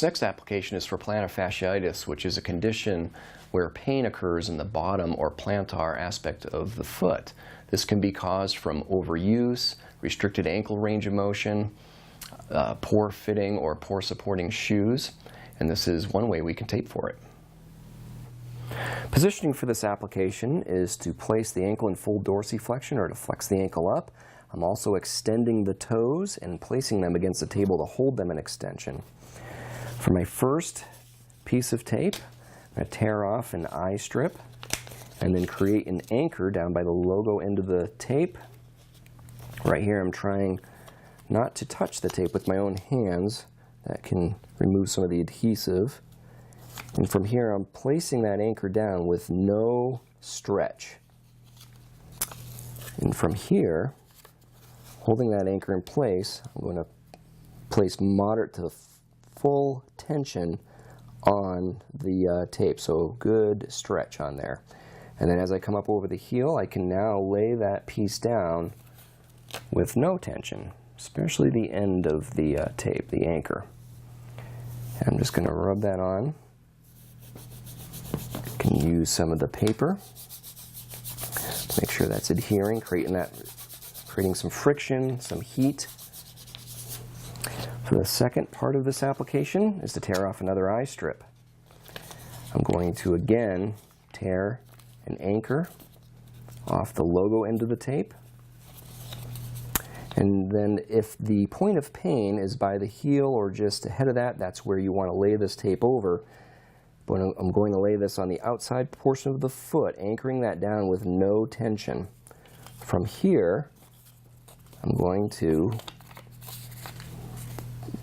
This next application is for plantar fasciitis, which is a condition where pain occurs in the bottom or plantar aspect of the foot. This can be caused from overuse, restricted ankle range of motion, poor fitting or poor supporting shoes, and this is one way we can tape for it. Positioning for this application is to place the ankle in full dorsiflexion or to flex the ankle up. I'm also extending the toes and placing them against the table to hold them in extension. For my first piece of tape, I'm going to tear off an eye strip and then create an anchor down by the logo end of the tape. Right here I'm trying not to touch the tape with my own hands. That can remove some of the adhesive. And from here I'm placing that anchor down with no stretch. And from here, holding that anchor in place, I'm going to place moderate to full tension on the tape, so good stretch on there. And then as I come up over the heel, I can now lay that piece down with no tension, especially the end of the tape, the anchor. And I'm just going to rub that on. I can use some of the paper to make sure that's adhering, creating some friction, some heat. For the second part of this application is to tear off another eye strip. I'm going to again tear an anchor off the logo end of the tape. And then if the point of pain is by the heel or just ahead of that, that's where you want to lay this tape over. But I'm going to lay this on the outside portion of the foot, anchoring that down with no tension. From here, I'm going to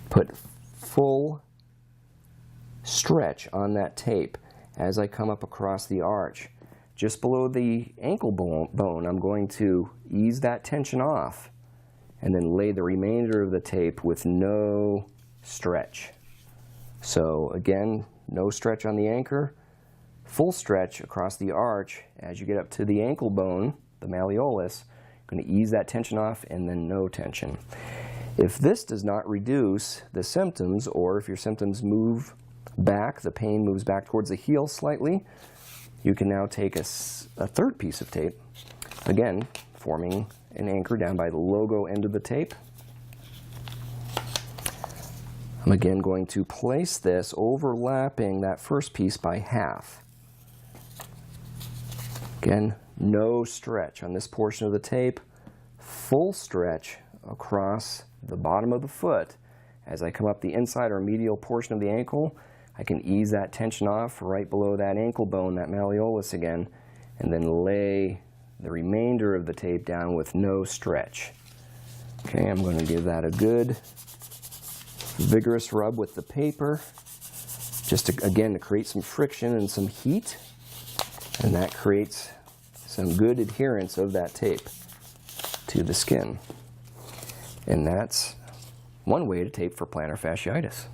put full stretch on that tape as I come up across the arch. Just below the ankle bone, I'm going to ease that tension off and then lay the remainder of the tape with no stretch. So again, no stretch on the anchor, full stretch across the arch. As you get up to the ankle bone, the malleolus, I'm going to ease that tension off and then no tension. If this does not reduce the symptoms, or if your symptoms move back, the pain moves back towards the heel slightly, you can now take a third piece of tape, again forming an anchor down by the logo end of the tape. I'm again going to place this overlapping that first piece by half. Again, no stretch on this portion of the tape, full stretch across the bottom of the foot. As I come up the inside or medial portion of the ankle, I can ease that tension off right below that ankle bone, that malleolus again, and then lay the remainder of the tape down with no stretch. Okay, I'm going to give that a good vigorous rub with the paper, just to, again, to create some friction and some heat, and that creates some good adherence of that tape to the skin. And that's one way to tape for plantar fasciitis.